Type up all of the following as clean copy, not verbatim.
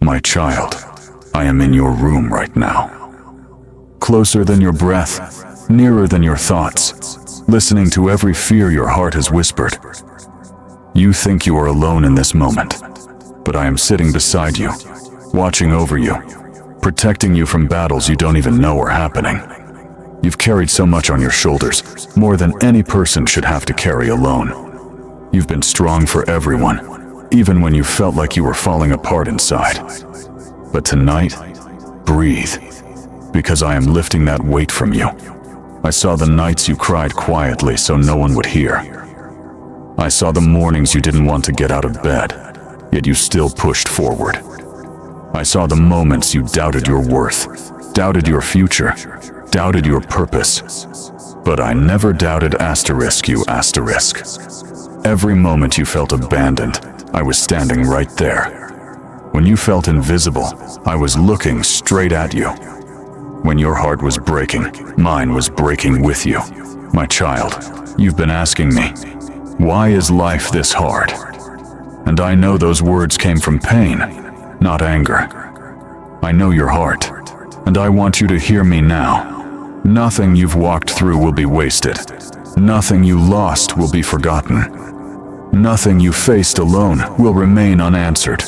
My child, I am in your room right now. Closer than your breath, nearer than your thoughts, listening to every fear your heart has whispered. You think you are alone in this moment, but I am sitting beside you, watching over you, protecting you from battles you don't even know are happening. You've carried so much on your shoulders, more than any person should have to carry alone. You've been strong for everyone, even when you felt like you were falling apart inside. But tonight, breathe, because I am lifting that weight from you. I saw the nights you cried quietly so no one would hear. I saw the mornings you didn't want to get out of bed, yet you still pushed forward. I saw the moments you doubted your worth, doubted your future, doubted your purpose. But I never doubted you. Every moment you felt abandoned, I was standing right there. When you felt invisible, I was looking straight at you. When your heart was breaking, mine was breaking with you. My child, you've been asking me, why is life this hard? And I know those words came from pain, not anger. I know your heart, and I want you to hear me now. Nothing you've walked through will be wasted. Nothing you lost will be forgotten. Nothing you faced alone will remain unanswered.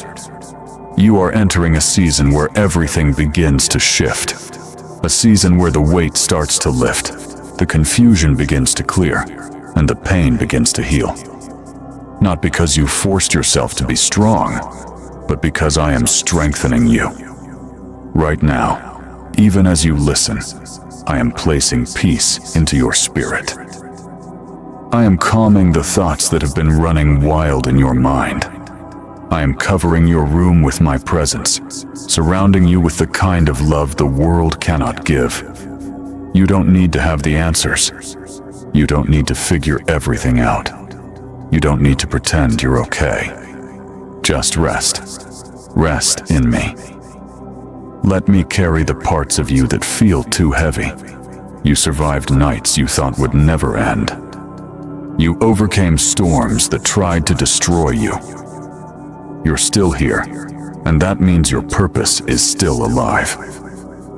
You are entering a season where everything begins to shift. A season where the weight starts to lift, the confusion begins to clear, and the pain begins to heal. Not because you forced yourself to be strong, but because I am strengthening you. Right now, even as you listen, I am placing peace into your spirit. I am calming the thoughts that have been running wild in your mind. I am covering your room with my presence, surrounding you with the kind of love the world cannot give. You don't need to have the answers. You don't need to figure everything out. You don't need to pretend you're okay. Just rest. Rest in me. Let me carry the parts of you that feel too heavy. You survived nights you thought would never end. You overcame storms that tried to destroy you. You're still here, and that means your purpose is still alive.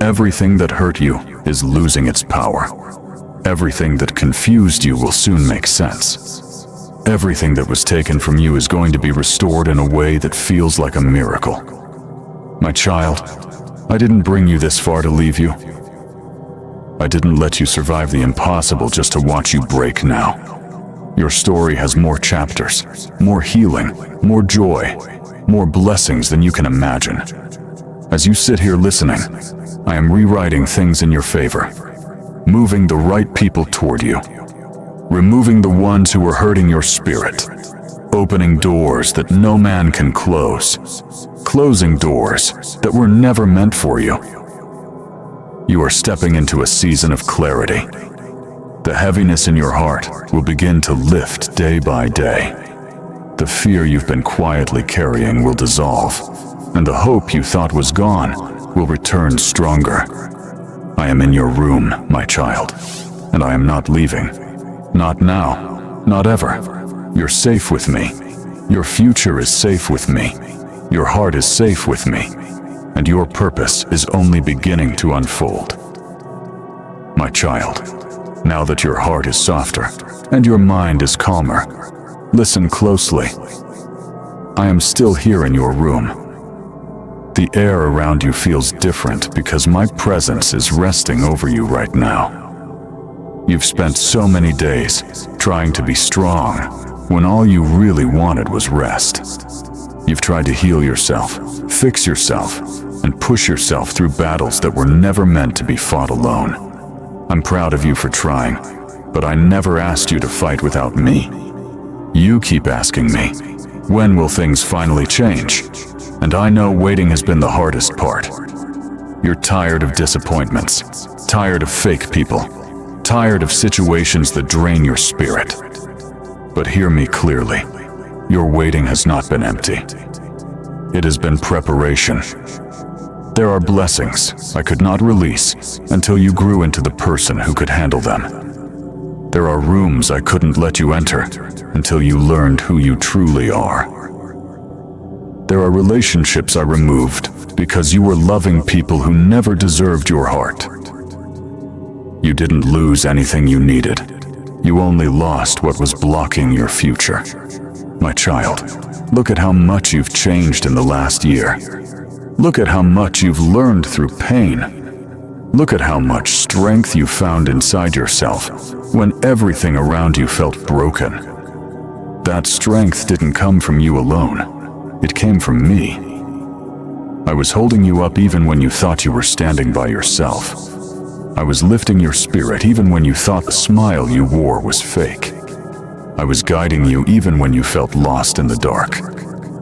Everything that hurt you is losing its power. Everything that confused you will soon make sense. Everything that was taken from you is going to be restored in a way that feels like a miracle. My child, I didn't bring you this far to leave you. I didn't let you survive the impossible just to watch you break now. Your story has more chapters, more healing, more joy, more blessings than you can imagine. As you sit here listening, I am rewriting things in your favor, moving the right people toward you, removing the ones who were hurting your spirit, opening doors that no man can close, closing doors that were never meant for you. You are stepping into a season of clarity. The heaviness in your heart will begin to lift day by day. The fear you've been quietly carrying will dissolve, and the hope you thought was gone will return stronger. I am in your room, my child, and I am not leaving. Not now, not ever. You're safe with me. Your future is safe with me. Your heart is safe with me, and your purpose is only beginning to unfold. My child, now that your heart is softer and your mind is calmer, listen closely. I am still here in your room. The air around you feels different because my presence is resting over you right now. You've spent so many days trying to be strong when all you really wanted was rest. You've tried to heal yourself, fix yourself, and push yourself through battles that were never meant to be fought alone. I'm proud of you for trying, but I never asked you to fight without me. You keep asking me, when will things finally change? And I know waiting has been the hardest part. You're tired of disappointments, tired of fake people, tired of situations that drain your spirit. But hear me clearly, your waiting has not been empty. It has been preparation. There are blessings I could not release until you grew into the person who could handle them. There are rooms I couldn't let you enter until you learned who you truly are. There are relationships I removed because you were loving people who never deserved your heart. You didn't lose anything you needed. You only lost what was blocking your future. My child, look at how much you've changed in the last year. Look at how much you've learned through pain. Look at how much strength you found inside yourself when everything around you felt broken. That strength didn't come from you alone. It came from me. I was holding you up even when you thought you were standing by yourself. I was lifting your spirit even when you thought the smile you wore was fake. I was guiding you even when you felt lost in the dark.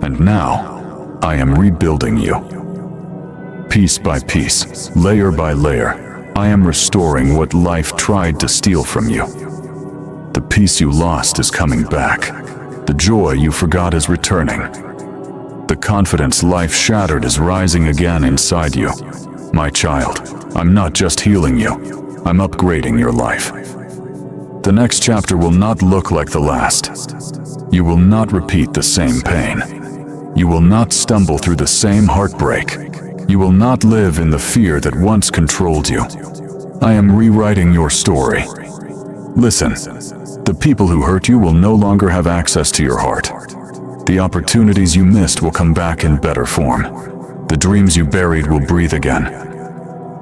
And now, I am rebuilding you. Piece by piece, layer by layer, I am restoring what life tried to steal from you. The peace you lost is coming back. The joy you forgot is returning. The confidence life shattered is rising again inside you. My child, I'm not just healing you, I'm upgrading your life. The next chapter will not look like the last. You will not repeat the same pain. You will not stumble through the same heartbreak. You will not live in the fear that once controlled you. I am rewriting your story. Listen, the people who hurt you will no longer have access to your heart. The opportunities you missed will come back in better form. The dreams you buried will breathe again.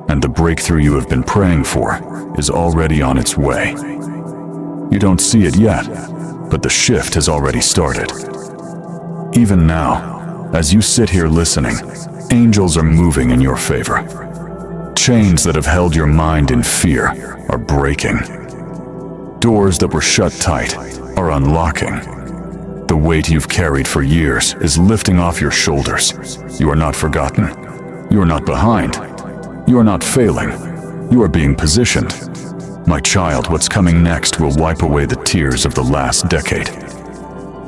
And the breakthrough you have been praying for is already on its way. You don't see it yet, but the shift has already started. Even now, as you sit here listening, angels are moving in your favor. Chains that have held your mind in fear are breaking. Doors that were shut tight are unlocking. The weight you've carried for years is lifting off your shoulders. You are not forgotten. You are not behind. You are not failing. You are being positioned. My child, what's coming next will wipe away the tears of the last decade.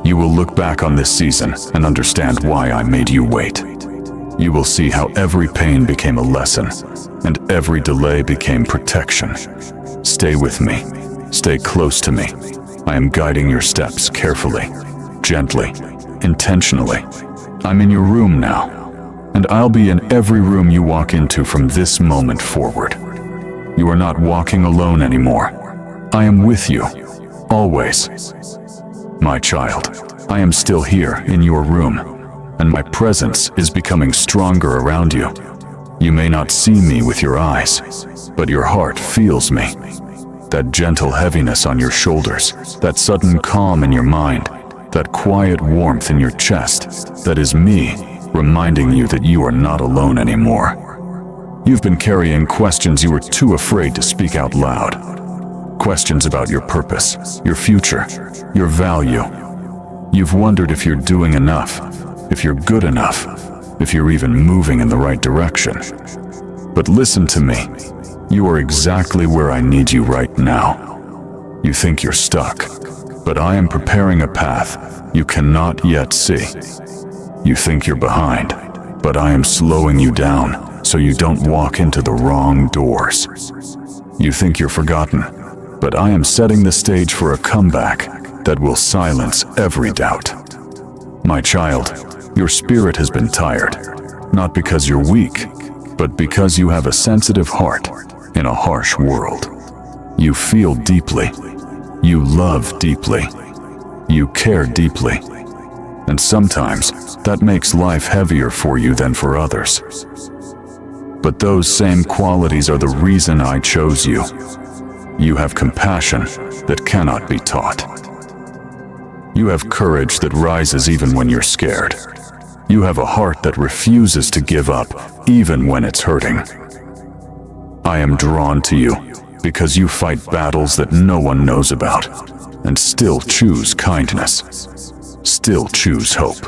You will look back on this season and understand why I made you wait. You will see how every pain became a lesson and every delay became protection. Stay with me. Stay close to me. I am guiding your steps carefully, gently, intentionally. I'm in your room now, and I'll be in every room you walk into from this moment forward. You are not walking alone anymore. I am with you, always. My child, I am still here in your room, and my presence is becoming stronger around you. You may not see me with your eyes, but your heart feels me. That gentle heaviness on your shoulders, that sudden calm in your mind, that quiet warmth in your chest, that is me reminding you that you are not alone anymore. You've been carrying questions you were too afraid to speak out loud. Questions about your purpose, your future, your value. You've wondered if you're doing enough, if you're good enough, if you're even moving in the right direction. But listen to me. You are exactly where I need you right now. You think you're stuck, but I am preparing a path you cannot yet see. You think you're behind, but I am slowing you down so you don't walk into the wrong doors. You think you're forgotten, but I am setting the stage for a comeback that will silence every doubt. My child, your spirit has been tired, not because you're weak, but because you have a sensitive heart in a harsh world. You feel deeply, you love deeply, you care deeply, and sometimes that makes life heavier for you than for others. But those same qualities are the reason I chose you. You have compassion that cannot be taught. You have courage that rises even when you're scared. You have a heart that refuses to give up even when it's hurting. I am drawn to you because you fight battles that no one knows about and still choose kindness, still choose hope,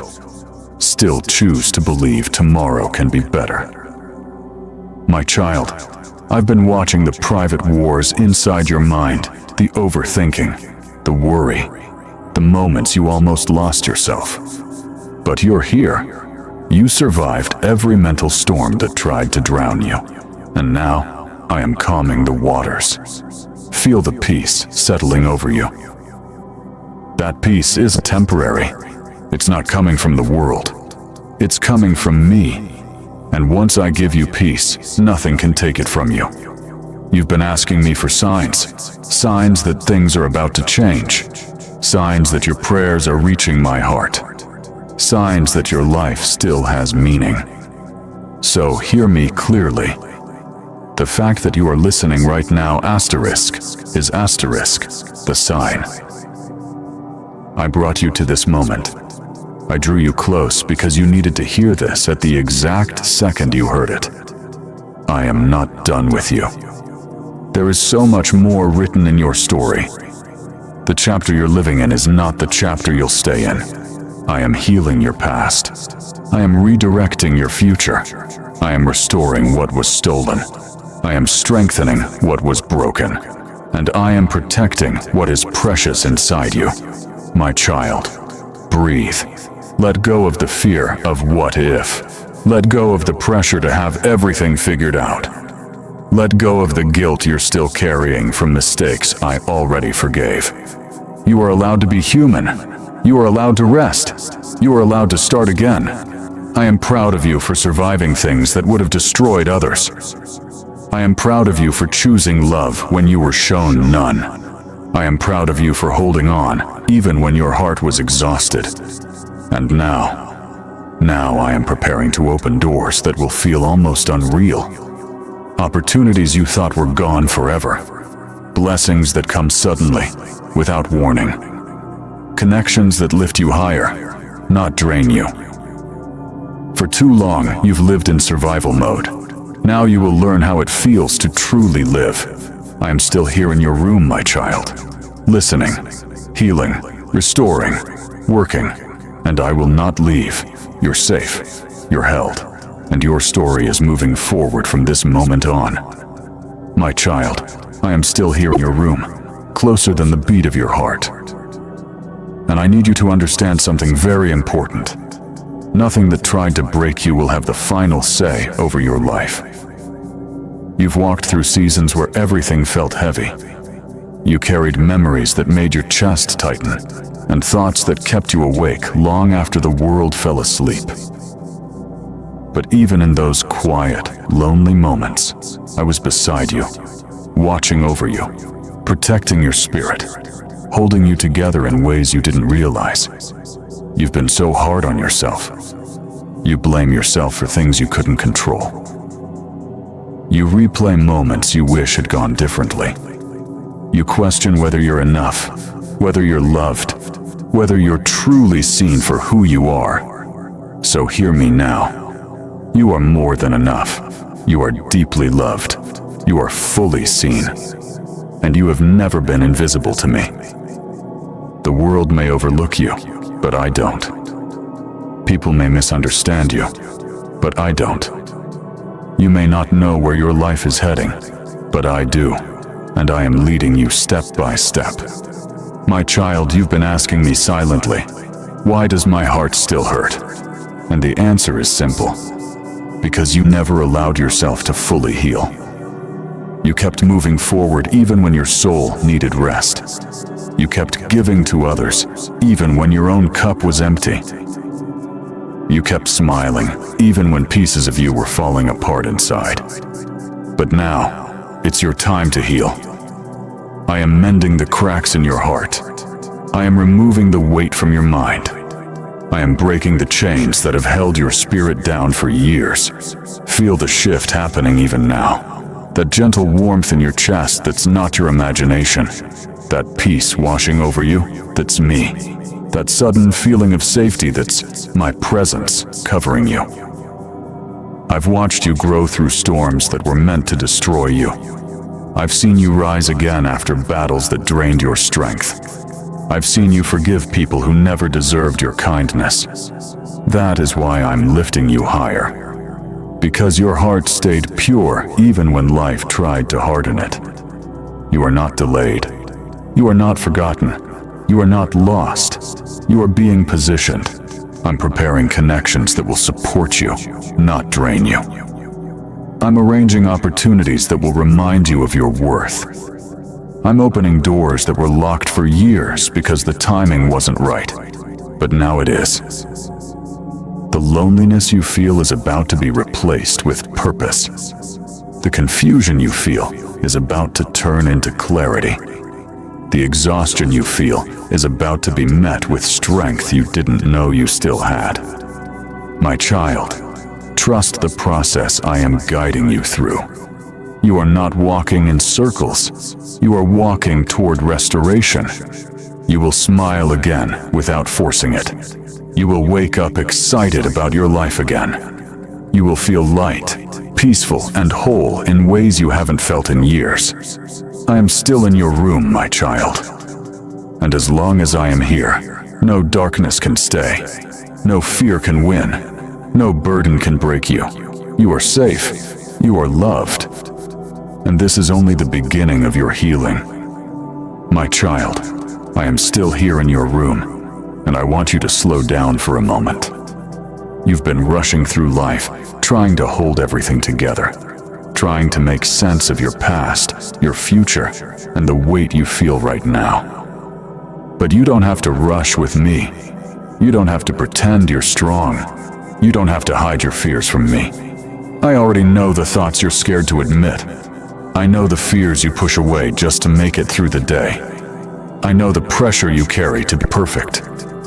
still choose to believe tomorrow can be better. My child, I've been watching the private wars inside your mind, the overthinking, the worry, the moments you almost lost yourself. But you're here. You survived every mental storm that tried to drown you. And now, I am calming the waters. Feel the peace settling over you. That peace is temporary. It's not coming from the world. It's coming from me. And once I give you peace, nothing can take it from you. You've been asking me for signs. Signs that things are about to change. Signs that your prayers are reaching my heart. Signs that your life still has meaning. So hear me clearly. The fact that you are listening right now, is the sign. I brought you to this moment. I drew you close because you needed to hear this at the exact second you heard it. I am not done with you. There is so much more written in your story. The chapter you're living in is not the chapter you'll stay in. I am healing your past. I am redirecting your future. I am restoring what was stolen. I am strengthening what was broken. And I am protecting what is precious inside you. My child, breathe. Let go of the fear of what if. Let go of the pressure to have everything figured out. Let go of the guilt you're still carrying from mistakes I already forgave. You are allowed to be human. You are allowed to rest. You are allowed to start again. I am proud of you for surviving things that would have destroyed others. I am proud of you for choosing love when you were shown none. I am proud of you for holding on, even when your heart was exhausted. And now I am preparing to open doors that will feel almost unreal. Opportunities you thought were gone forever. Blessings that come suddenly, without warning. Connections that lift you higher, not drain you. For too long, you've lived in survival mode. Now you will learn how it feels to truly live. I am still here in your room, my child. Listening, healing, restoring, working. And I will not leave. You're safe. You're held. And your story is moving forward from this moment on. My child, I am still here in your room, closer than the beat of your heart. And I need you to understand something very important. Nothing that tried to break you will have the final say over your life. You've walked through seasons where everything felt heavy. You carried memories that made your chest tighten, and thoughts that kept you awake long after the world fell asleep. But even in those quiet, lonely moments, I was beside you, watching over you, protecting your spirit, holding you together in ways you didn't realize. You've been so hard on yourself. You blame yourself for things you couldn't control. You replay moments you wish had gone differently. You question whether you're enough, whether you're loved, whether you're truly seen for who you are. So hear me now. You are more than enough. You are deeply loved. You are fully seen. And you have never been invisible to me. The world may overlook you, but I don't. People may misunderstand you, but I don't. You may not know where your life is heading, but I do, and I am leading you step by step. My child, you've been asking me silently, why does my heart still hurt? And the answer is simple. Because you never allowed yourself to fully heal. You kept moving forward even when your soul needed rest. You kept giving to others, even when your own cup was empty. You kept smiling, even when pieces of you were falling apart inside. But now, it's your time to heal. I am mending the cracks in your heart. I am removing the weight from your mind. I am breaking the chains that have held your spirit down for years. Feel the shift happening even now. That gentle warmth in your chest that's not your imagination. That peace washing over you, that's me. That sudden feeling of safety that's my presence covering you. I've watched you grow through storms that were meant to destroy you. I've seen you rise again after battles that drained your strength. I've seen you forgive people who never deserved your kindness. That is why I'm lifting you higher. Because your heart stayed pure even when life tried to harden it. You are not delayed. You are not forgotten. You are not lost. You are being positioned. I'm preparing connections that will support you, not drain you. I'm arranging opportunities that will remind you of your worth. I'm opening doors that were locked for years because the timing wasn't right, but now it is. The loneliness you feel is about to be replaced with purpose. The confusion you feel is about to turn into clarity. The exhaustion you feel is about to be met with strength you didn't know you still had. My child, trust the process I am guiding you through. You are not walking in circles. You are walking toward restoration. You will smile again without forcing it. You will wake up excited about your life again. You will feel light, peaceful, and whole in ways you haven't felt in years. I am still in your room, my child. And as long as I am here, no darkness can stay. No fear can win. No burden can break you. You are safe. You are loved. And this is only the beginning of your healing. My child, I am still here in your room, and I want you to slow down for a moment. You've been rushing through life, trying to hold everything together, trying to make sense of your past, your future, and the weight you feel right now. But you don't have to rush with me. You don't have to pretend you're strong. You don't have to hide your fears from me. I already know the thoughts you're scared to admit. I know the fears you push away just to make it through the day. I know the pressure you carry to be perfect,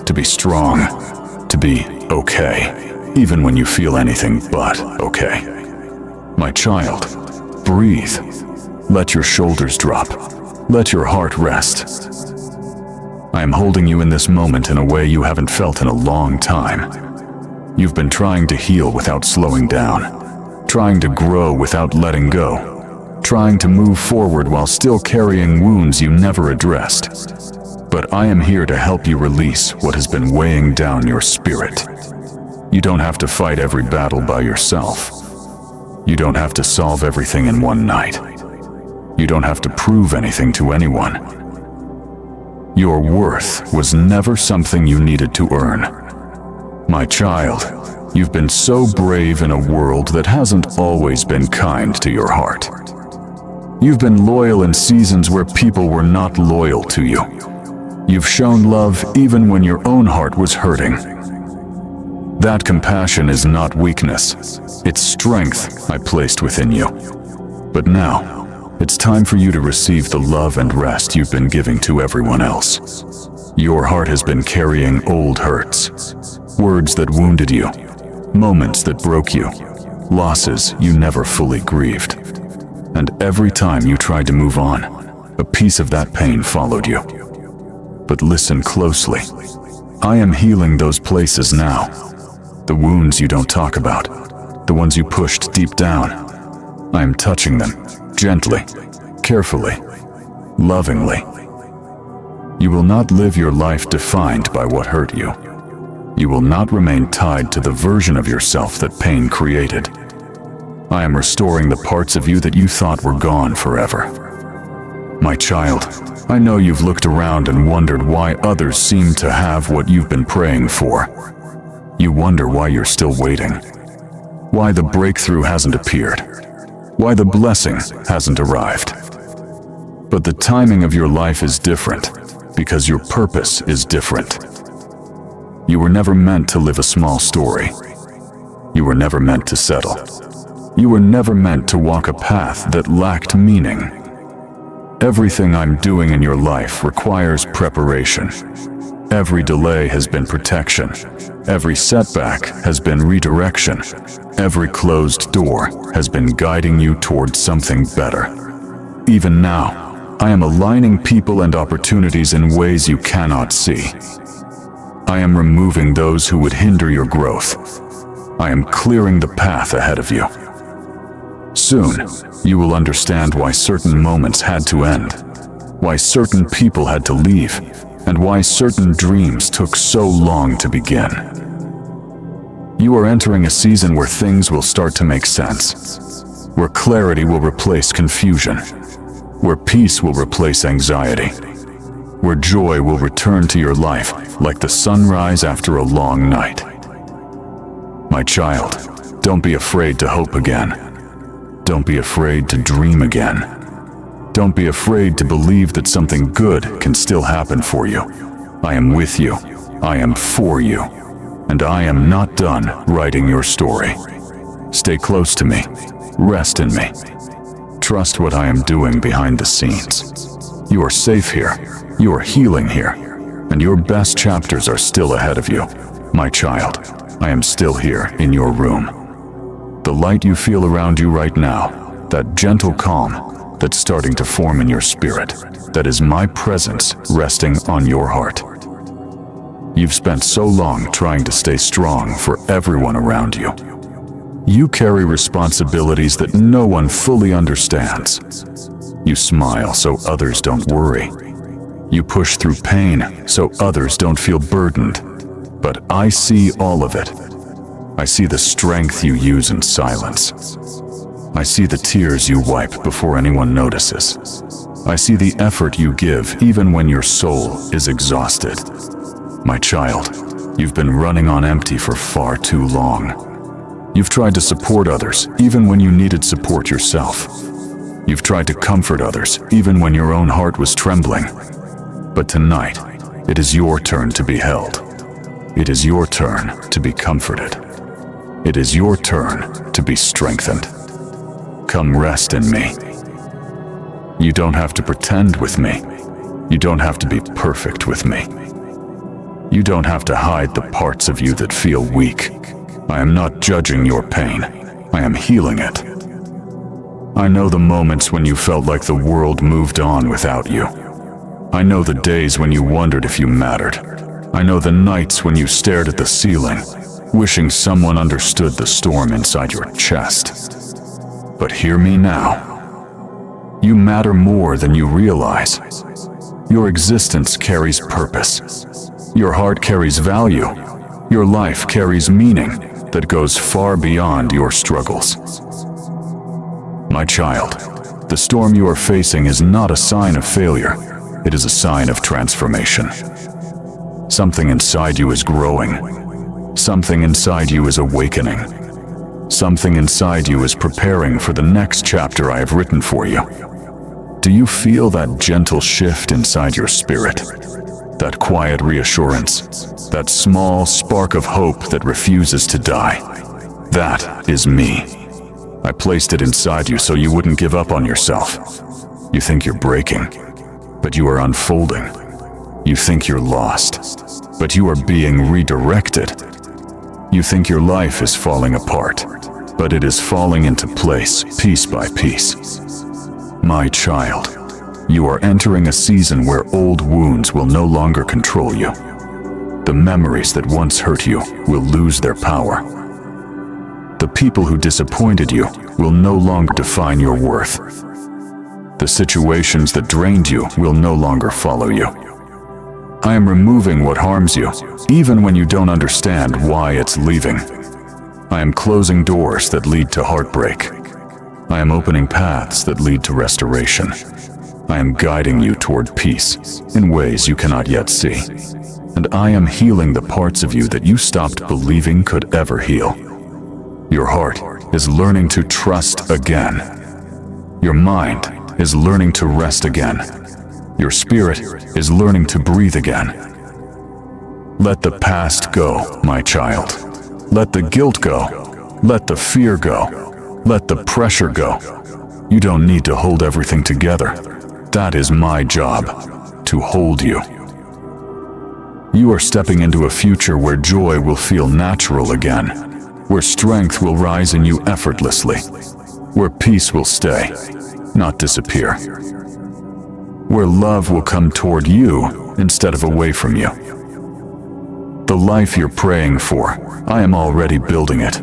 to be strong, to be okay, even when you feel anything but okay. My child, breathe. Let your shoulders drop. Let your heart rest. I am holding you in this moment in a way you haven't felt in a long time. You've been trying to heal without slowing down, trying to grow without letting go, trying to move forward while still carrying wounds you never addressed. But I am here to help you release what has been weighing down your spirit. You don't have to fight every battle by yourself. You don't have to solve everything in one night. You don't have to prove anything to anyone. Your worth was never something you needed to earn. My child, you've been so brave in a world that hasn't always been kind to your heart. You've been loyal in seasons where people were not loyal to you. You've shown love even when your own heart was hurting. That compassion is not weakness. It's strength I placed within you. But now, it's time for you to receive the love and rest you've been giving to everyone else. Your heart has been carrying old hurts, words that wounded you, moments that broke you, losses you never fully grieved. And every time you tried to move on, a piece of that pain followed you. But listen closely. I am healing those places now. The wounds you don't talk about, the ones you pushed deep down. I am touching them, gently, carefully, lovingly. You will not live your life defined by what hurt you. You will not remain tied to the version of yourself that pain created. I am restoring the parts of you that you thought were gone forever. My child, I know you've looked around and wondered why others seem to have what you've been praying for. You wonder why you're still waiting, why the breakthrough hasn't appeared, why the blessing hasn't arrived. But the timing of your life is different because your purpose is different. You were never meant to live a small story. You were never meant to settle. You were never meant to walk a path that lacked meaning. Everything I'm doing in your life requires preparation. Every delay has been protection. Every setback has been redirection. Every closed door has been guiding you towards something better. Even now, I am aligning people and opportunities in ways you cannot see. I am removing those who would hinder your growth. I am clearing the path ahead of you. Soon, you will understand why certain moments had to end, why certain people had to leave, and why certain dreams took so long to begin. You are entering a season where things will start to make sense, where clarity will replace confusion, where peace will replace anxiety, where joy will return to your life like the sunrise after a long night. My child, don't be afraid to hope again. Don't be afraid to dream again. Don't be afraid to believe that something good can still happen for you. I am with you. I am for you. and I am not done writing your story. Stay close to me. Rest in me. Trust what I am doing behind the scenes. You are safe here. You are healing here. And your best chapters are still ahead of you. My child, I am still here in your room. The light you feel around you right now, that gentle calm that's starting to form in your spirit, that is my presence resting on your heart. You've spent so long trying to stay strong for everyone around you. You carry responsibilities that no one fully understands. You smile so others don't worry. You push through pain so others don't feel burdened. But I see all of it. I see the strength you use in silence. I see the tears you wipe before anyone notices. I see the effort you give even when your soul is exhausted. My child, you've been running on empty for far too long. You've tried to support others even when you needed support yourself. You've tried to comfort others even when your own heart was trembling. But tonight, it is your turn to be held. It is your turn to be comforted. It is your turn to be strengthened. Come rest in me. You don't have to pretend with me. You don't have to be perfect with me. You don't have to hide the parts of you that feel weak. I am not judging your pain. I am healing it. I know the moments when you felt like the world moved on without you. I know the days when you wondered if you mattered. I know the nights when you stared at the ceiling, wishing someone understood the storm inside your chest. But hear me now. You matter more than you realize. Your existence carries purpose. Your heart carries value. Your life carries meaning that goes far beyond your struggles. My child, the storm you are facing is not a sign of failure. It is a sign of transformation. Something inside you is growing. Something inside you is awakening. Something inside you is preparing for the next chapter I have written for you. Do you feel that gentle shift inside your spirit? That quiet reassurance? That small spark of hope that refuses to die? That is me. I placed it inside you so you wouldn't give up on yourself. You think you're breaking, but you are unfolding. You think you're lost, but you are being redirected. You think your life is falling apart, but it is falling into place piece by piece. My child, you are entering a season where old wounds will no longer control you. The memories that once hurt you will lose their power. The people who disappointed you will no longer define your worth. The situations that drained you will no longer follow you. I am removing what harms you, even when you don't understand why it's leaving. I am closing doors that lead to heartbreak. I am opening paths that lead to restoration. I am guiding you toward peace in ways you cannot yet see. And I am healing the parts of you that you stopped believing could ever heal. Your heart is learning to trust again. Your mind is learning to rest again. Your spirit is learning to breathe again. Let the past go, my child. Let the guilt go. Let the fear go. Let the pressure go. You don't need to hold everything together. That is my job, to hold you. You are stepping into a future where joy will feel natural again, where strength will rise in you effortlessly, where peace will stay, not disappear, where love will come toward you instead of away from you. The life you're praying for, I am already building it.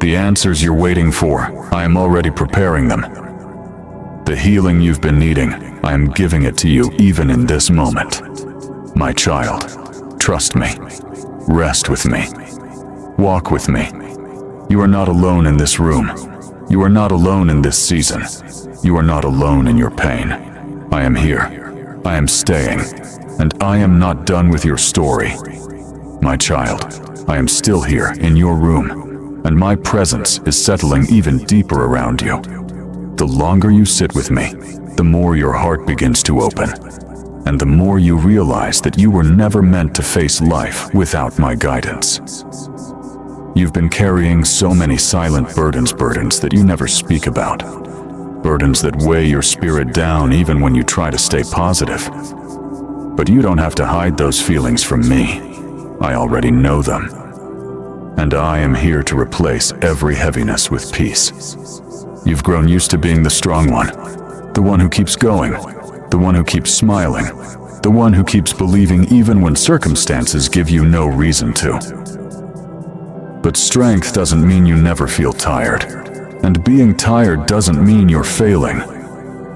The answers you're waiting for, I am already preparing them. The healing you've been needing, I am giving it to you even in this moment. My child, trust me. Rest with me. Walk with me. You are not alone in this room. You are not alone in this season. You are not alone in your pain. I am here. I am staying. And I am not done with your story. My child, I am still here in your room, and my presence is settling even deeper around you. The longer you sit with me, the more your heart begins to open. and the more you realize that you were never meant to face life without my guidance. You've been carrying so many silent burdens that you never speak about. Burdens that weigh your spirit down even when you try to stay positive. But you don't have to hide those feelings from me. I already know them. And I am here to replace every heaviness with peace. You've grown used to being the strong one, the one who keeps going, the one who keeps smiling, the one who keeps believing even when circumstances give you no reason to. But strength doesn't mean you never feel tired, and being tired doesn't mean you're failing.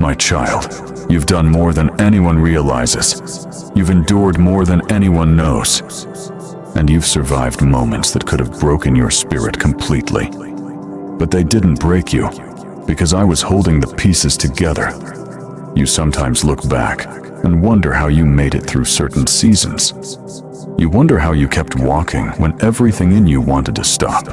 My child, you've done more than anyone realizes. You've endured more than anyone knows. And you've survived moments that could have broken your spirit completely. But they didn't break you, because I was holding the pieces together. You sometimes look back and wonder how you made it through certain seasons. You wonder how you kept walking when everything in you wanted to stop.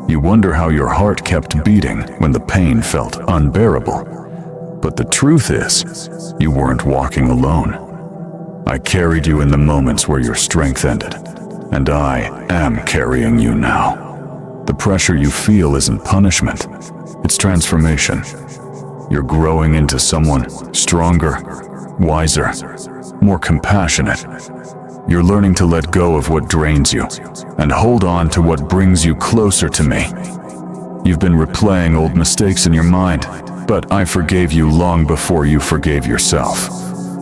You wonder how your heart kept beating when the pain felt unbearable. But the truth is, you weren't walking alone. I carried you in the moments where your strength ended, and I am carrying you now. The pressure you feel isn't punishment, it's transformation. You're growing into someone stronger, wiser, more compassionate. You're learning to let go of what drains you and hold on to what brings you closer to me. You've been replaying old mistakes in your mind, but I forgave you long before you forgave yourself.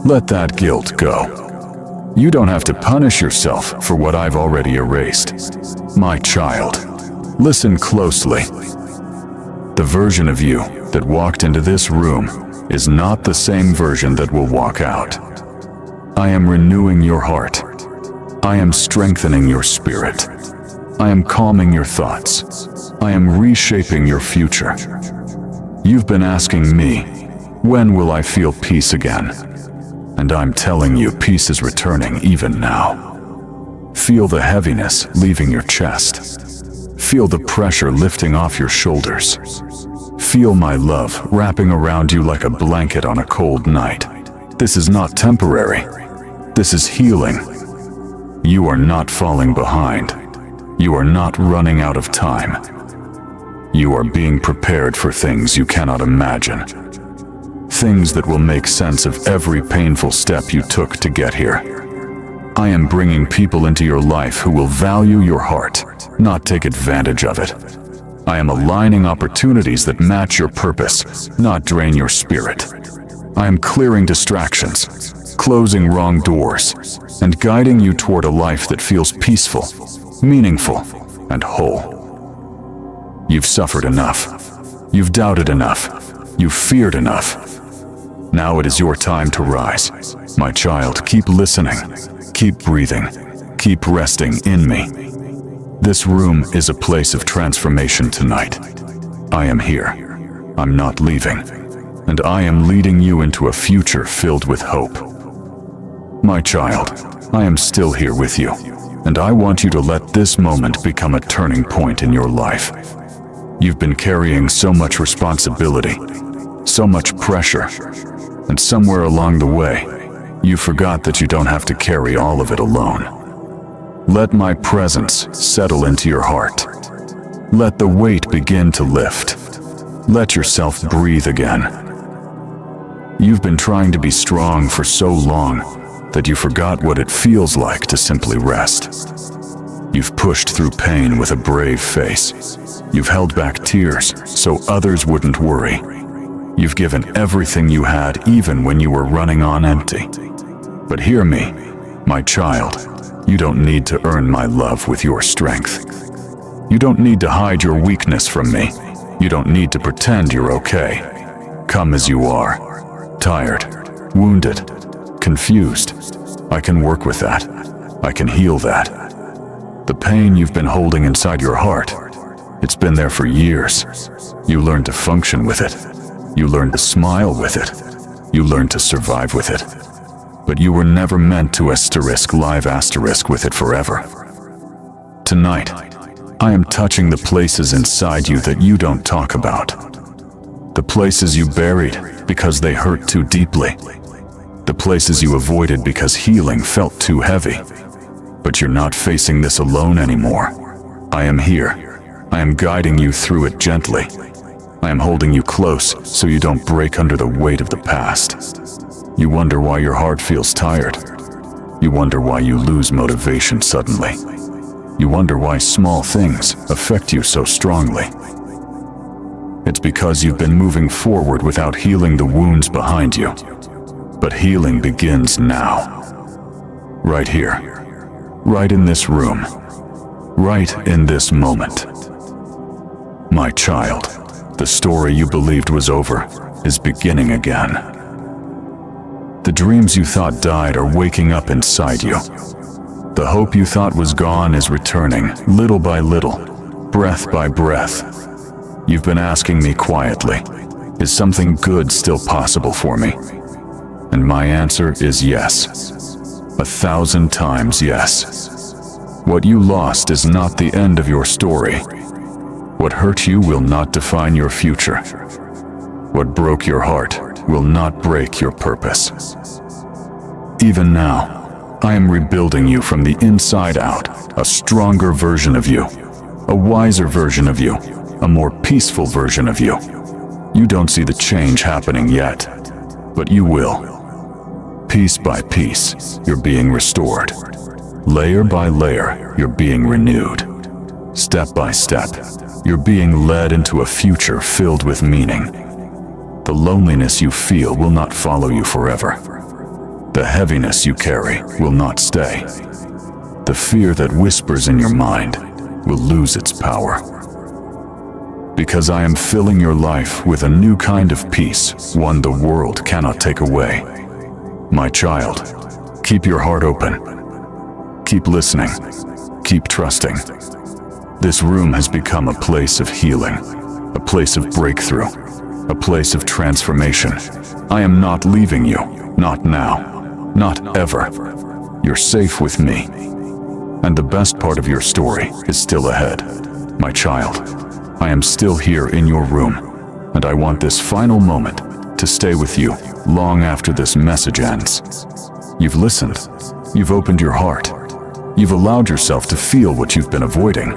Let that guilt go. You don't have to punish yourself for what I've already erased. My child, listen closely. The version of you that walked into this room is not the same version that will walk out. I am renewing your heart. I am strengthening your spirit. I am calming your thoughts. I am reshaping your future. You've been asking me, when will I feel peace again? And I'm telling you, peace is returning even now. Feel the heaviness leaving your chest. Feel the pressure lifting off your shoulders. Feel my love wrapping around you like a blanket on a cold night. This is not temporary. This is healing. You are not falling behind. You are not running out of time. You are being prepared for things you cannot imagine. Things that will make sense of every painful step you took to get here. I am bringing people into your life who will value your heart, not take advantage of it. I am aligning opportunities that match your purpose, not drain your spirit. I am clearing distractions, closing wrong doors, and guiding you toward a life that feels peaceful, meaningful, and whole. You've suffered enough. You've doubted enough. You've feared enough. Now it is your time to rise. My child, keep listening. Keep breathing. Keep resting in me. This room is a place of transformation tonight. I am here. I'm not leaving. And I am leading you into a future filled with hope. My child, I am still here with you, and I want you to let this moment become a turning point in your life. You've been carrying so much responsibility, so much pressure, and somewhere along the way, you forgot that you don't have to carry all of it alone. Let my presence settle into your heart. Let the weight begin to lift. Let yourself breathe again. You've been trying to be strong for so long that you forgot what it feels like to simply rest. You've pushed through pain with a brave face. You've held back tears so others wouldn't worry. You've given everything you had even when you were running on empty. But hear me, my child, you don't need to earn my love with your strength. You don't need to hide your weakness from me. You don't need to pretend you're okay. Come as you are, tired, wounded, confused. I can work with that. I can heal that. The pain you've been holding inside your heart, it's been there for years. You learned to function with it. You learned to smile with it. You learned to survive with it. But you were never meant to live with it forever. Tonight, I am touching the places inside you that you don't talk about. The places you buried because they hurt too deeply. the places you avoided because healing felt too heavy. But you're not facing this alone anymore. I am here. I am guiding you through it gently. I am holding you close so you don't break under the weight of the past. You wonder why your heart feels tired. You wonder why you lose motivation suddenly. You wonder why small things affect you so strongly. It's because you've been moving forward without healing the wounds behind you. But healing begins now. Right here. Right in this room. Right in this moment. My child, the story you believed was over is beginning again. The dreams you thought died are waking up inside you. The hope you thought was gone is returning, little by little, breath by breath. You've been asking me quietly, is something good still possible for me? And my answer is yes. 1,000 times yes. What you lost is not the end of your story. What hurt you will not define your future. What broke your heart will not break your purpose. Even now, I am rebuilding you from the inside out, a stronger version of you, a wiser version of you, a more peaceful version of you. You don't see the change happening yet, but you will. Piece by piece, you're being restored. Layer by layer, you're being renewed. Step by step, you're being led into a future filled with meaning. The loneliness you feel will not follow you forever. The heaviness you carry will not stay. The fear that whispers in your mind will lose its power. Because I am filling your life with a new kind of peace, one the world cannot take away. My child, keep your heart open. Keep listening. Keep trusting. This room has become a place of healing, a place of breakthrough, a place of transformation. I am not leaving you, not now, not ever. You're safe with me. And the best part of your story is still ahead. My child, I am still here in your room, and I want this final moment to stay with you long after this message ends. You've listened. You've opened your heart. You've allowed yourself to feel what you've been avoiding.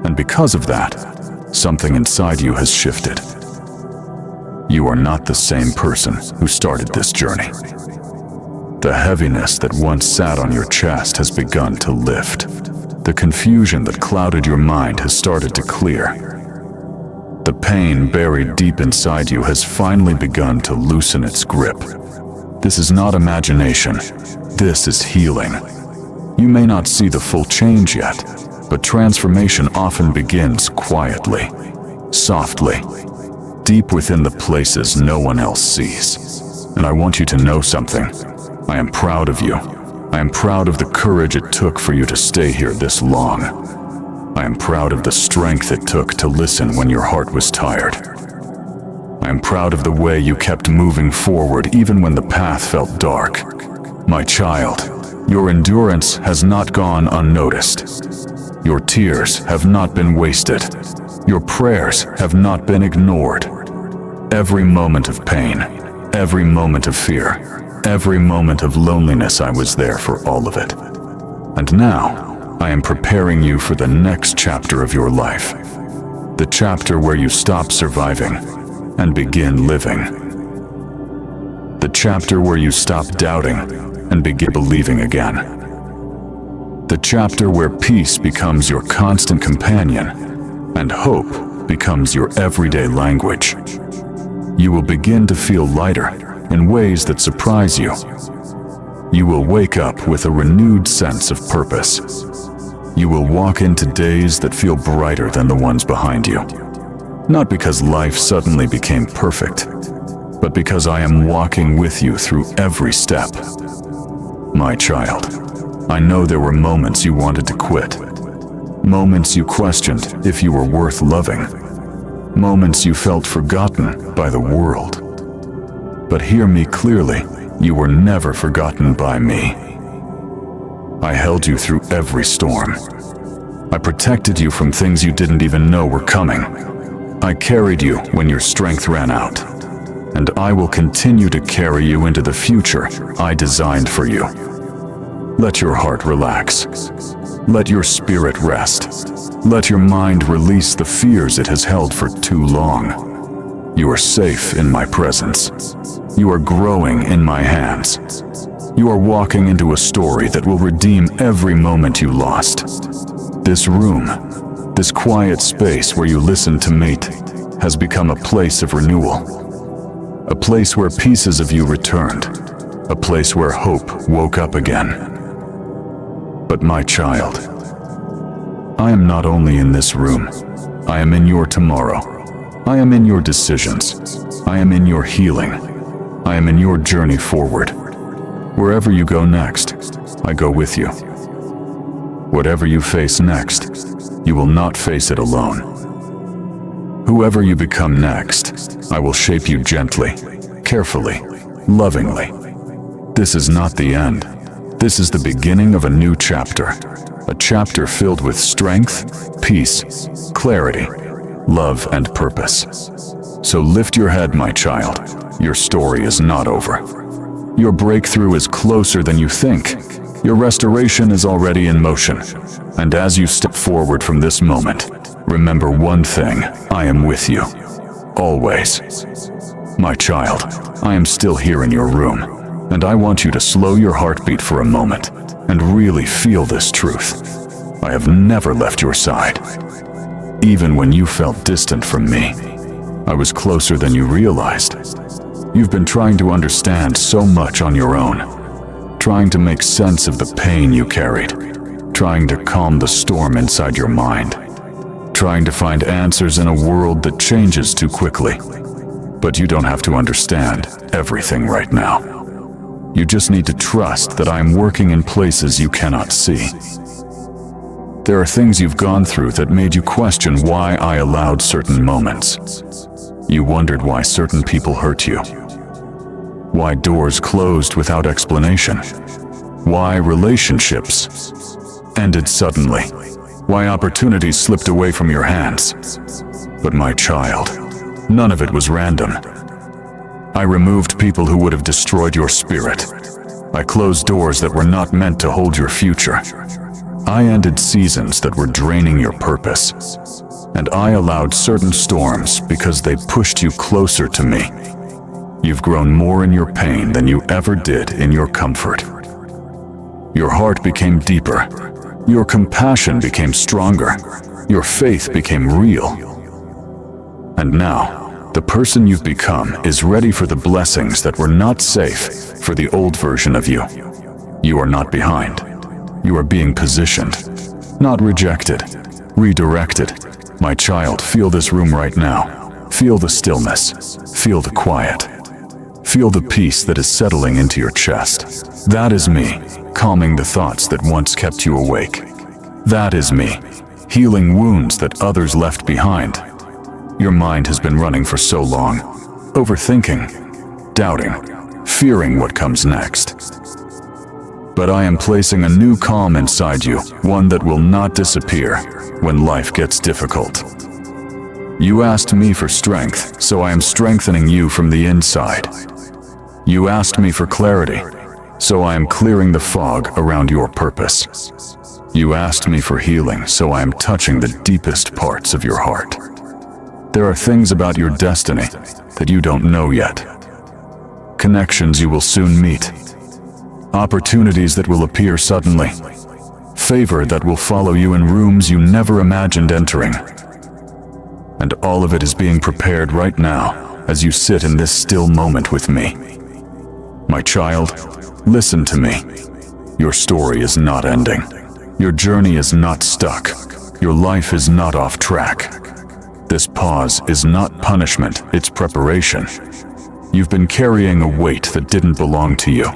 And because of that, something inside you has shifted. You are not the same person who started this journey. The heaviness that once sat on your chest has begun to lift. The confusion that clouded your mind has started to clear. The pain buried deep inside you has finally begun to loosen its grip. This is not imagination. This is healing. You may not see the full change yet, but transformation often begins quietly, softly, deep within the places no one else sees. And I want you to know something. I am proud of you. I am proud of the courage it took for you to stay here this long. I am proud of the strength it took to listen when your heart was tired. I am proud of the way you kept moving forward even when the path felt dark. My child, your endurance has not gone unnoticed. Your tears have not been wasted. Your prayers have not been ignored. Every moment of pain, every moment of fear, every moment of loneliness, I was there for all of it. And now, I am preparing you for the next chapter of your life. The chapter where you stop surviving and begin living. The chapter where you stop doubting and begin believing again. The chapter where peace becomes your constant companion and hope becomes your everyday language. You will begin to feel lighter in ways that surprise you. You will wake up with a renewed sense of purpose. You will walk into days that feel brighter than the ones behind you. Not because life suddenly became perfect, but because I am walking with you through every step. My child, I know there were moments you wanted to quit. Moments you questioned if you were worth loving. Moments you felt forgotten by the world. But hear me clearly, you were never forgotten by me. I held you through every storm. I protected you from things you didn't even know were coming. I carried you when your strength ran out. and I will continue to carry you into the future I designed for you. Let your heart relax. Let your spirit rest. Let your mind release the fears it has held for too long. You are safe in my presence. You are growing in my hands. You are walking into a story that will redeem every moment you lost. This room, this quiet space where you listen to me, has become a place of renewal. A place where pieces of you returned. A place where hope woke up again. But my child, I am not only in this room. I am in your tomorrow. I am in your decisions. I am in your healing. I am in your journey forward. Wherever you go next, I go with you. Whatever you face next, you will not face it alone. Whoever you become next, I will shape you gently, carefully, lovingly. This is not the end. This is the beginning of a new chapter. A chapter filled with strength, peace, clarity, love, and purpose. So lift your head, my child. Your story is not over. Your breakthrough is closer than you think. Your restoration is already in motion. And as you step forward from this moment, remember one thing: I am with you. Always. My child, I am still here in your room, and I want you to slow your heartbeat for a moment and really feel this truth. I have never left your side. Even when you felt distant from me, I was closer than you realized. You've been trying to understand so much on your own, trying to make sense of the pain you carried, trying to calm the storm inside your mind, trying to find answers in a world that changes too quickly. But you don't have to understand everything right now. You just need to trust that I am working in places you cannot see. There are things you've gone through that made you question why I allowed certain moments. You wondered why certain people hurt you. Why doors closed without explanation. Why relationships ended suddenly. Why opportunities slipped away from your hands. But my child, none of it was random. I removed people who would have destroyed your spirit. I closed doors that were not meant to hold your future. I ended seasons that were draining your purpose. And I allowed certain storms because they pushed you closer to me. You've grown more in your pain than you ever did in your comfort. Your heart became deeper. Your compassion became stronger. Your faith became real. And now, the person you've become is ready for the blessings that were not safe for the old version of you. You are not behind. You are being positioned, not rejected, redirected. My child, feel this room right now. Feel the stillness. Feel the quiet. Feel the peace that is settling into your chest. That is me, calming the thoughts that once kept you awake. That is me, healing wounds that others left behind. Your mind has been running for so long, overthinking, doubting, fearing what comes next. But I am placing a new calm inside you, one that will not disappear when life gets difficult. You asked me for strength, so I am strengthening you from the inside. You asked me for clarity, so I am clearing the fog around your purpose. You asked me for healing, so I am touching the deepest parts of your heart. There are things about your destiny that you don't know yet. Connections you will soon meet. Opportunities that will appear suddenly. Favor that will follow you in rooms you never imagined entering. And all of it is being prepared right now as you sit in this still moment with me. My child, listen to me. Your story is not ending. Your journey is not stuck. Your life is not off track. This pause is not punishment, it's preparation. You've been carrying a weight that didn't belong to you,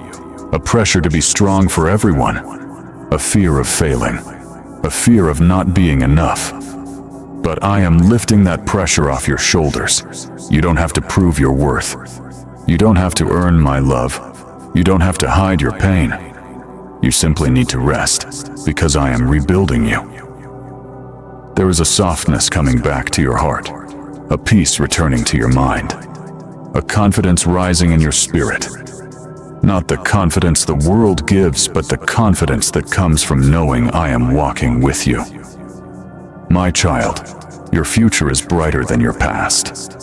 a pressure to be strong for everyone, a fear of failing, a fear of not being enough. But I am lifting that pressure off your shoulders. You don't have to prove your worth. You don't have to earn my love. You don't have to hide your pain. You simply need to rest, because I am rebuilding you. There is a softness coming back to your heart, a peace returning to your mind, a confidence rising in your spirit. Not the confidence the world gives, but the confidence that comes from knowing I am walking with you. My child, your future is brighter than your past.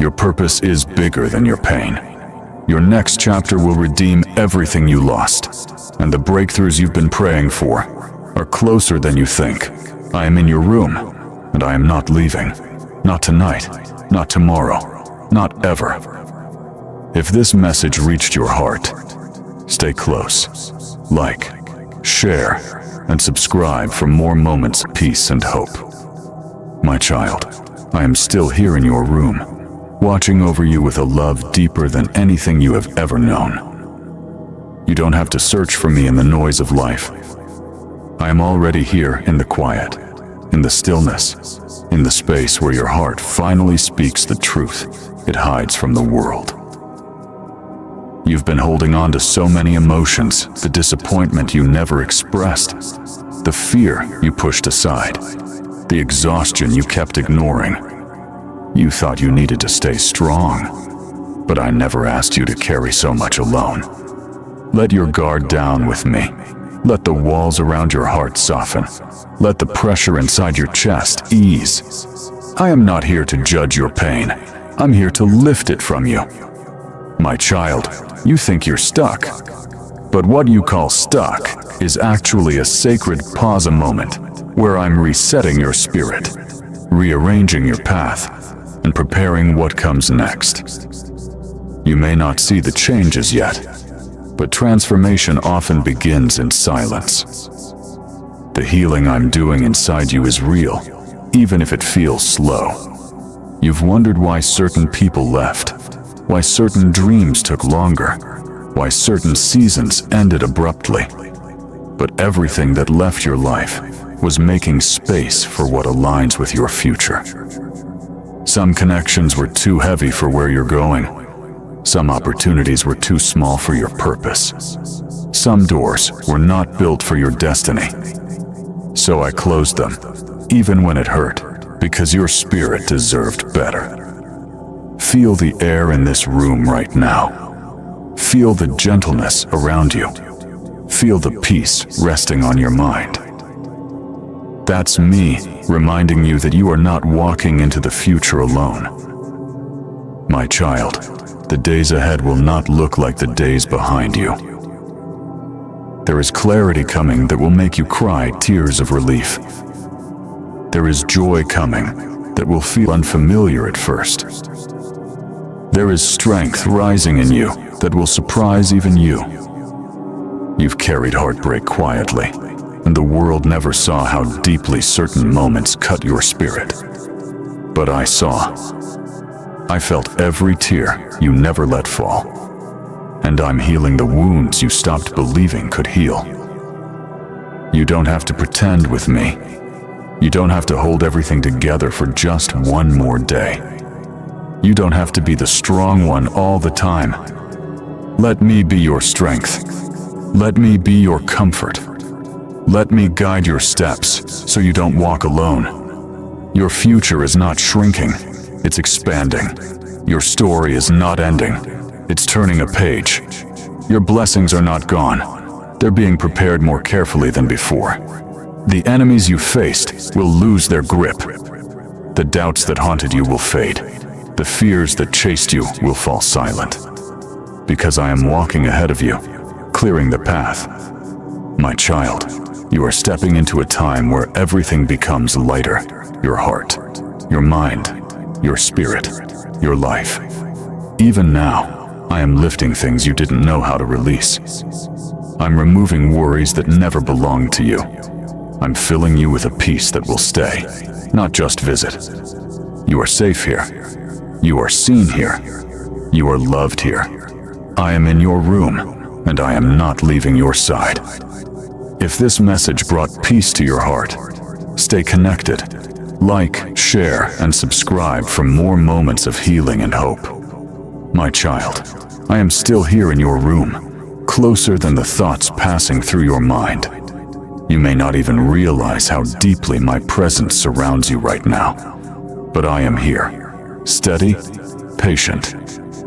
Your purpose is bigger than your pain. Your next chapter will redeem everything you lost, and the breakthroughs you've been praying for are closer than you think. I am in your room, and I am not leaving. Not tonight, not tomorrow, not ever. If this message reached your heart, stay close. Like, share, and subscribe for more moments of peace and hope. My child, I am still here in your room, watching over you with a love deeper than anything you have ever known. You don't have to search for me in the noise of life. I am already here in the quiet, in the stillness, in the space where your heart finally speaks the truth it hides from the world. You've been holding on to so many emotions, the disappointment you never expressed, the fear you pushed aside, the exhaustion you kept ignoring. You thought you needed to stay strong, but I never asked you to carry so much alone. Let your guard down with me. Let the walls around your heart soften. Let the pressure inside your chest ease. I am not here to judge your pain. I'm here to lift it from you. My child, you think you're stuck, but what you call stuck is actually a sacred pause moment where I'm resetting your spirit, rearranging your path, and preparing what comes next. You may not see the changes yet, but transformation often begins in silence. The healing I'm doing inside you is real, even if it feels slow. You've wondered why certain people left, why certain dreams took longer, why certain seasons ended abruptly. But everything that left your life was making space for what aligns with your future. Some connections were too heavy for where you're going. Some opportunities were too small for your purpose. Some doors were not built for your destiny. So I closed them, even when it hurt, because your spirit deserved better. Feel the air in this room right now. Feel the gentleness around you. Feel the peace resting on your mind. That's me reminding you that you are not walking into the future alone. My child, the days ahead will not look like the days behind you. There is clarity coming that will make you cry tears of relief. There is joy coming that will feel unfamiliar at first. There is strength rising in you that will surprise even you. You've carried heartbreak quietly, and the world never saw how deeply certain moments cut your spirit. But I saw. I felt every tear you never let fall. And I'm healing the wounds you stopped believing could heal. You don't have to pretend with me. You don't have to hold everything together for just one more day. You don't have to be the strong one all the time. Let me be your strength. Let me be your comfort. Let me guide your steps so you don't walk alone. Your future is not shrinking, it's expanding. Your story is not ending, it's turning a page. Your blessings are not gone, they're being prepared more carefully than before. The enemies you faced will lose their grip. The doubts that haunted you will fade. The fears that chased you will fall silent. Because I am walking ahead of you, clearing the path. My child, you are stepping into a time where everything becomes lighter. Your heart, your mind, your spirit, your life. Even now, I am lifting things you didn't know how to release. I'm removing worries that never belonged to you. I'm filling you with a peace that will stay, not just visit. You are safe here. You are seen here. You are loved here. I am in your room, and I am not leaving your side. If this message brought peace to your heart, stay connected. Like, share, and subscribe for more moments of healing and hope. My child, I am still here in your room, closer than the thoughts passing through your mind. You may not even realize how deeply my presence surrounds you right now. But I am here, steady, patient,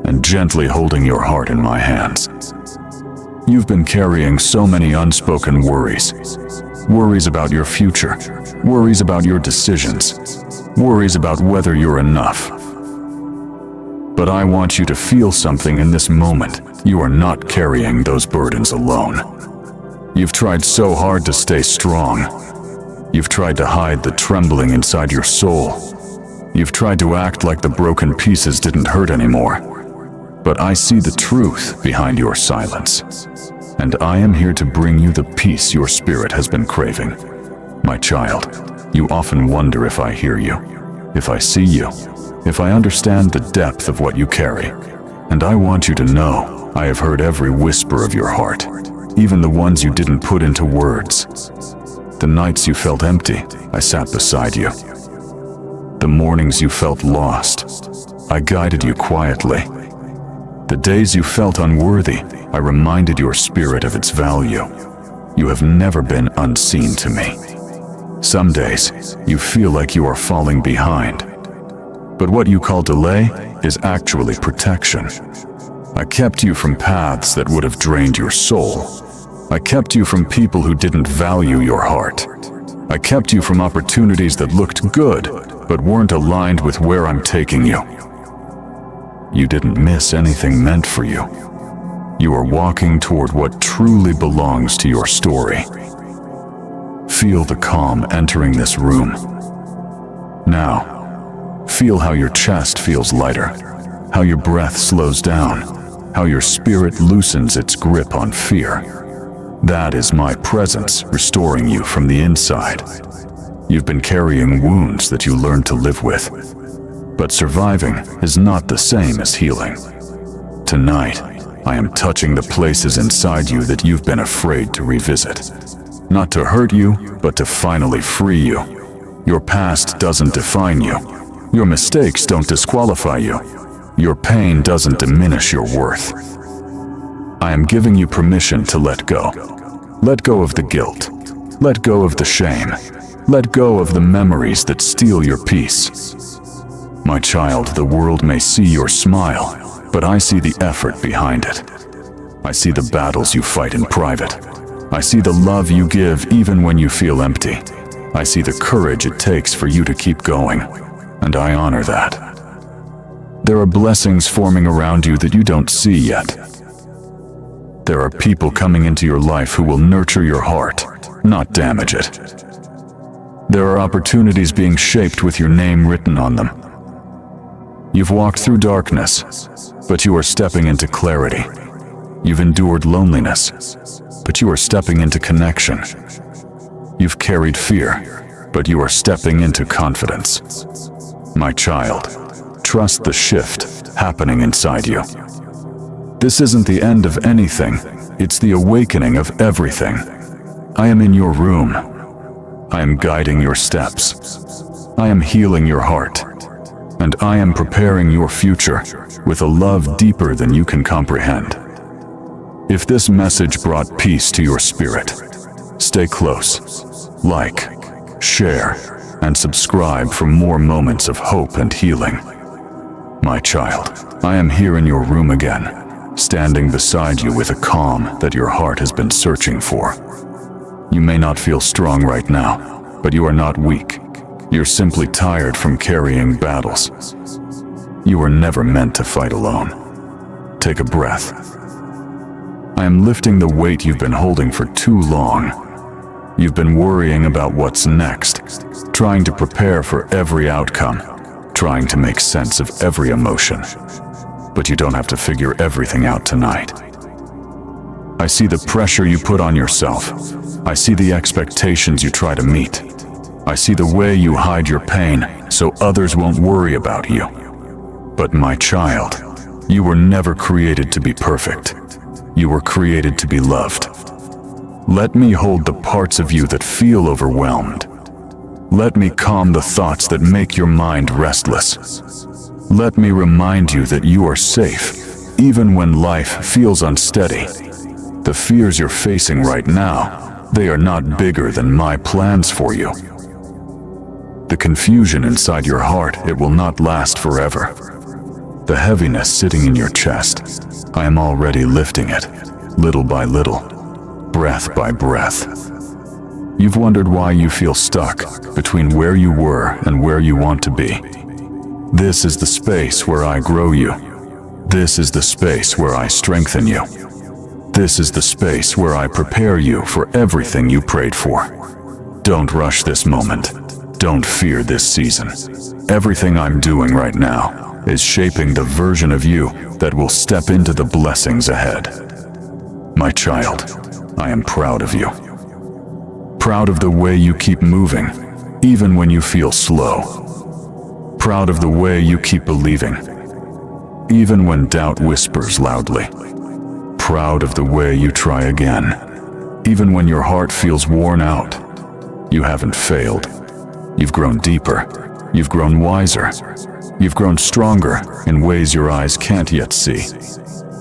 and gently holding your heart in my hands. You've been carrying so many unspoken worries. Worries about your future, worries about your decisions, worries about whether you're enough. But I want you to feel something in this moment. You are not carrying those burdens alone. You've tried so hard to stay strong. You've tried to hide the trembling inside your soul. You've tried to act like the broken pieces didn't hurt anymore. But I see the truth behind your silence. And I am here to bring you the peace your spirit has been craving. My child, you often wonder if I hear you, if I see you, if I understand the depth of what you carry. And I want you to know, I have heard every whisper of your heart, even the ones you didn't put into words. The nights you felt empty, I sat beside you. The mornings you felt lost, I guided you quietly. The days you felt unworthy, I reminded your spirit of its value. You have never been unseen to me. Some days, you feel like you are falling behind. But what you call delay is actually protection. I kept you from paths that would have drained your soul. I kept you from people who didn't value your heart. I kept you from opportunities that looked good, but weren't aligned with where I'm taking you. You didn't miss anything meant for you. You are walking toward what truly belongs to your story. Feel the calm entering this room. Now, feel how your chest feels lighter, how your breath slows down, how your spirit loosens its grip on fear. That is my presence restoring you from the inside. You've been carrying wounds that you learned to live with. But surviving is not the same as healing. Tonight, I am touching the places inside you that you've been afraid to revisit. Not to hurt you, but to finally free you. Your past doesn't define you. Your mistakes don't disqualify you. Your pain doesn't diminish your worth. I am giving you permission to let go. Let go of the guilt. Let go of the shame. Let go of the memories that steal your peace. My child, the world may see your smile, but I see the effort behind it. I see the battles you fight in private. I see the love you give even when you feel empty. I see the courage it takes for you to keep going, and I honor that. There are blessings forming around you that you don't see yet. There are people coming into your life who will nurture your heart, not damage it. There are opportunities being shaped with your name written on them. You've walked through darkness, but you are stepping into clarity. You've endured loneliness, but you are stepping into connection. You've carried fear, but you are stepping into confidence. My child, trust the shift happening inside you. This isn't the end of anything, it's the awakening of everything. I am in your room. I am guiding your steps. I am healing your heart. And I am preparing your future with a love deeper than you can comprehend. If this message brought peace to your spirit, stay close, like, share, and subscribe for more moments of hope and healing. My child, I am here in your room again, standing beside you with a calm that your heart has been searching for. You may not feel strong right now, but you are not weak. You're simply tired from carrying battles. You were never meant to fight alone. Take a breath. I am lifting the weight you've been holding for too long. You've been worrying about what's next, trying to prepare for every outcome, trying to make sense of every emotion. But you don't have to figure everything out tonight. I see the pressure you put on yourself. I see the expectations you try to meet. I see the way you hide your pain so others won't worry about you. But my child, you were never created to be perfect. You were created to be loved. Let me hold the parts of you that feel overwhelmed. Let me calm the thoughts that make your mind restless. Let me remind you that you are safe, even when life feels unsteady. The fears you're facing right now, they are not bigger than my plans for you. The confusion inside your heart, it will not last forever. the heaviness sitting in your chest, I am already lifting it, little by little, breath by breath. You've wondered why you feel stuck between where you were and where you want to be. This is the space where I grow you. This is the space where I strengthen you. This is the space where I prepare you for everything you prayed for. Don't rush this moment. Don't fear this season. Everything I'm doing right now is shaping the version of you that will step into the blessings ahead. My child, I am proud of you. Proud of the way you keep moving, even when you feel slow. Proud of the way you keep believing, even when doubt whispers loudly. Proud of the way you try again, even when your heart feels worn out. You haven't failed. You've grown deeper. You've grown wiser. You've grown stronger in ways your eyes can't yet see.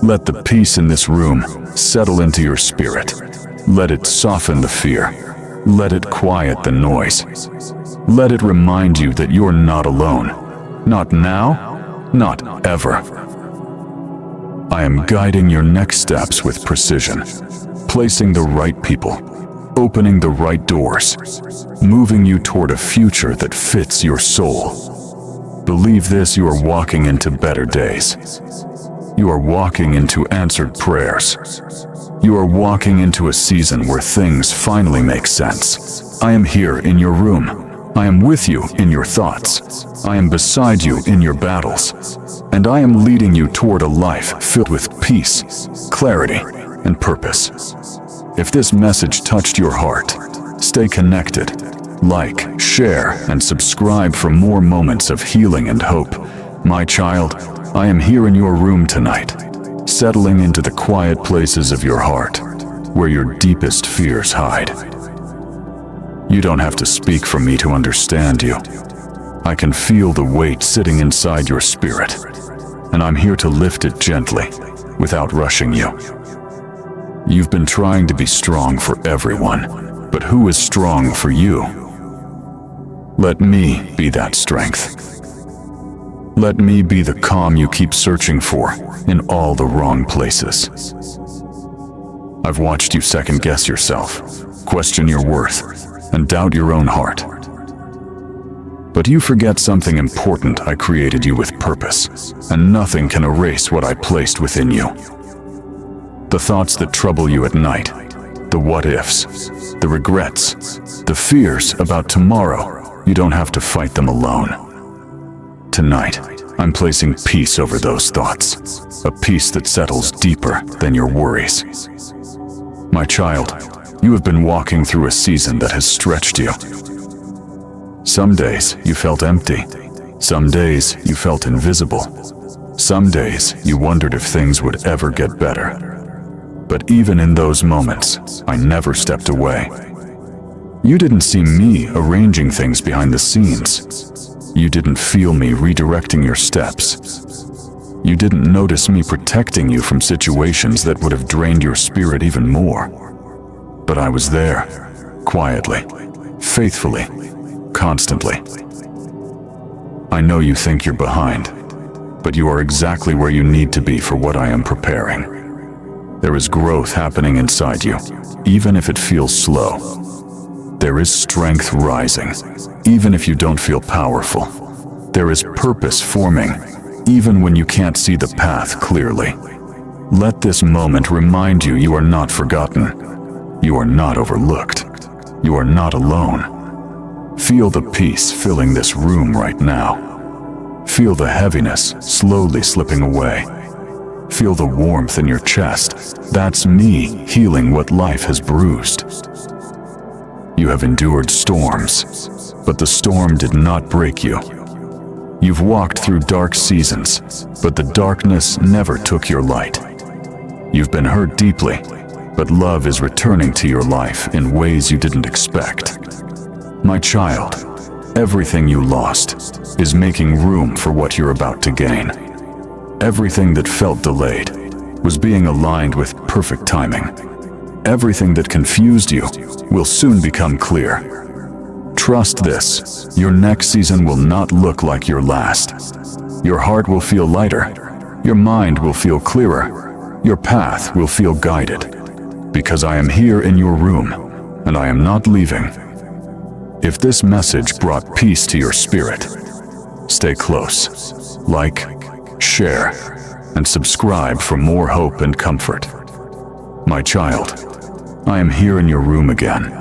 Let the peace in this room settle into your spirit. Let it soften the fear. Let it quiet the noise. Let it remind you that you're not alone. Not now, not ever. I am guiding your next steps with precision, placing the right people, opening the right doors, moving you toward a future that fits your soul. Believe this, you are walking into better days. You are walking into answered prayers. You are walking into a season where things finally make sense. I am here in your room. I am with you in your thoughts. I am beside you in your battles. And I am leading you toward a life filled with peace, clarity, and purpose. If this message touched your heart, stay connected. Like, share, and subscribe for more moments of healing and hope. My child, I am here in your room tonight, settling into the quiet places of your heart, where your deepest fears hide. You don't have to speak for me to understand you. I can feel the weight sitting inside your spirit, and I'm here to lift it gently, without rushing you. You've been trying to be strong for everyone, but who is strong for you? Let me be that strength. Let me be the calm you keep searching for in all the wrong places. I've watched you second-guess yourself, question your worth, and doubt your own heart. But you forget something important. I created you with purpose, and nothing can erase what I placed within you. The thoughts that trouble you at night, the what-ifs, the regrets, the fears about tomorrow, you don't have to fight them alone. Tonight, I'm placing peace over those thoughts, a peace that settles deeper than your worries. My child, you have been walking through a season that has stretched you. Some days you felt empty. Some days you felt invisible. Some days you wondered if things would ever get better. But even in those moments, I never stepped away. You didn't see me arranging things behind the scenes. You didn't feel me redirecting your steps. You didn't notice me protecting you from situations that would have drained your spirit even more. But I was there, quietly, faithfully, constantly. I know you think you're behind, but you are exactly where you need to be for what I am preparing. There is growth happening inside you, even if it feels slow. There is strength rising, even if you don't feel powerful. There is purpose forming, even when you can't see the path clearly. Let this moment remind you you are not forgotten. You are not overlooked. You are not alone. Feel the peace filling this room right now. Feel the heaviness slowly slipping away. Feel the warmth in your chest. That's me healing what life has bruised. You have endured storms, but the storm did not break you. You've walked through dark seasons, but the darkness never took your light. You've been hurt deeply, but love is returning to your life in ways you didn't expect. My child, everything you lost is making room for what you're about to gain. Everything that felt delayed was being aligned with perfect timing. Everything that confused you will soon become clear. Trust this, your next season will not look like your last. Your heart will feel lighter, your mind will feel clearer, your path will feel guided. Because I am here in your room, and I am not leaving. If this message brought peace to your spirit, stay close. Like, share, and subscribe for more hope and comfort. My child, I am here in your room again,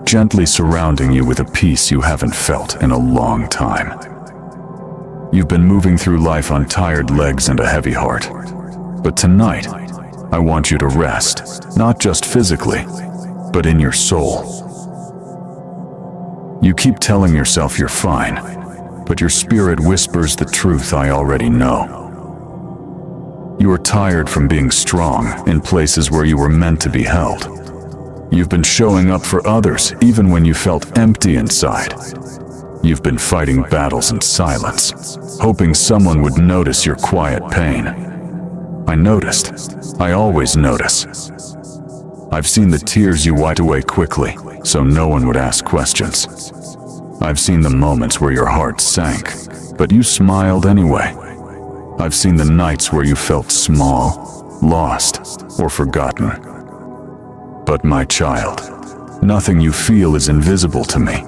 gently surrounding you with a peace you haven't felt in a long time. You've been moving through life on tired legs and a heavy heart. But tonight, I want you to rest, not just physically, but in your soul. You keep telling yourself you're fine, but your spirit whispers the truth I already know. You are tired from being strong in places where you were meant to be held. You've been showing up for others even when you felt empty inside. You've been fighting battles in silence, hoping someone would notice your quiet pain. I noticed. I always notice. I've seen the tears you wiped away quickly, so no one would ask questions. I've seen the moments where your heart sank, but you smiled anyway. I've seen the nights where you felt small, lost, or forgotten. But my child, nothing you feel is invisible to me.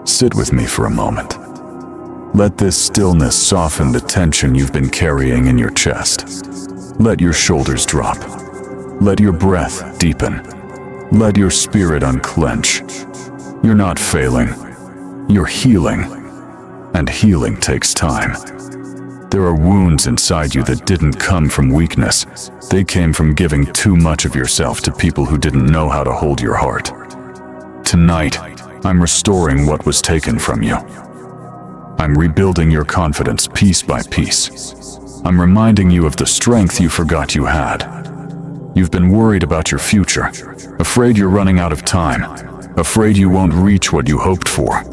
Sit with me for a moment. Let this stillness soften the tension you've been carrying in your chest. Let your shoulders drop. Let your breath deepen. Let your spirit unclench. You're not failing. You're healing. And healing takes time. There are wounds inside you that didn't come from weakness. They came from giving too much of yourself to people who didn't know how to hold your heart. Tonight, I'm restoring what was taken from you. I'm rebuilding your confidence piece by piece. I'm reminding you of the strength you forgot you had. You've been worried about your future, afraid you're running out of time, afraid you won't reach what you hoped for.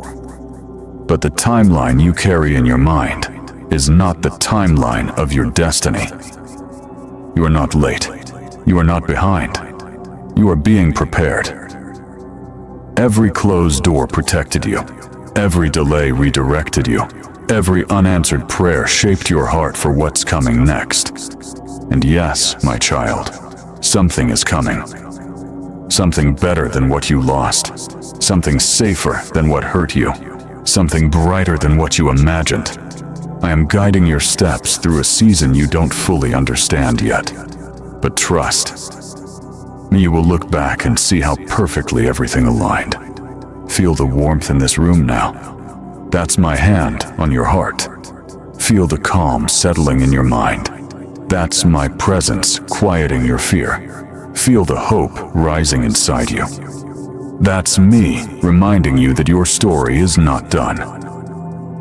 But the timeline you carry in your mind is not the timeline of your destiny. You are not late. You are not behind. You are being prepared. Every closed door protected you. Every delay redirected you. Every unanswered prayer shaped your heart for what's coming next. And yes, my child, something is coming. Something better than what you lost. Something safer than what hurt you. Something brighter than what you imagined. I am guiding your steps through a season you don't fully understand yet. But trust me, you will look back and see how perfectly everything aligned. Feel the warmth in this room now. That's my hand on your heart. Feel the calm settling in your mind. That's my presence quieting your fear. Feel the hope rising inside you. That's me reminding you that your story is not done.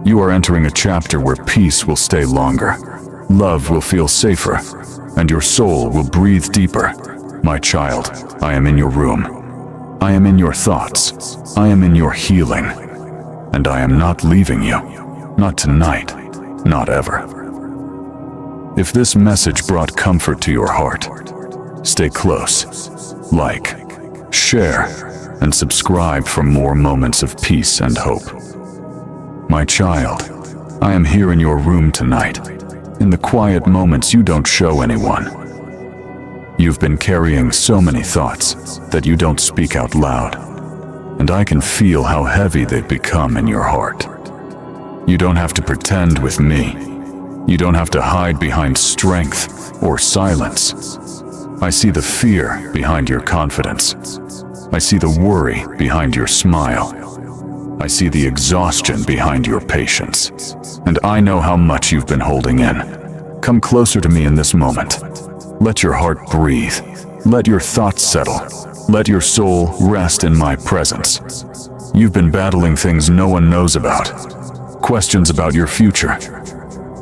You are entering a chapter where peace will stay longer, love will feel safer, and your soul will breathe deeper. My child, I am in your room. I am in your thoughts. I am in your healing. And I am not leaving you. Not tonight. Not ever. If this message brought comfort to your heart, stay close. Like, share, and subscribe for more moments of peace and hope. My child, I am here in your room tonight, in the quiet moments you don't show anyone. You've been carrying so many thoughts that you don't speak out loud, and I can feel how heavy they've become in your heart. You don't have to pretend with me. You don't have to hide behind strength or silence. I see the fear behind your confidence. I see the worry behind your smile. I see the exhaustion behind your patience. And I know how much you've been holding in. Come closer to me in this moment. Let your heart breathe. Let your thoughts settle. Let your soul rest in my presence. You've been battling things no one knows about. Questions about your future.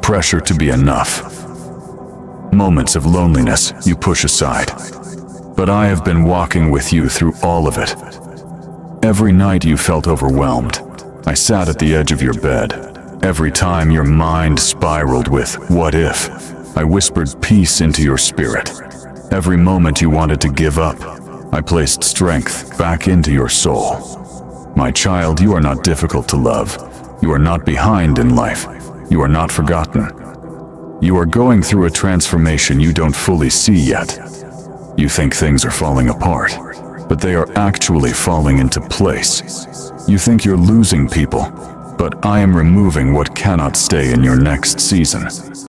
Pressure to be enough. Moments of loneliness you push aside. But I have been walking with you through all of it. Every night you felt overwhelmed, I sat at the edge of your bed. Every time your mind spiraled with, what if? I whispered peace into your spirit. Every moment you wanted to give up, I placed strength back into your soul. My child, you are not difficult to love. You are not behind in life. You are not forgotten. You are going through a transformation you don't fully see yet. You think things are falling apart, but they are actually falling into place. You think you're losing people, but I am removing what cannot stay in your next season.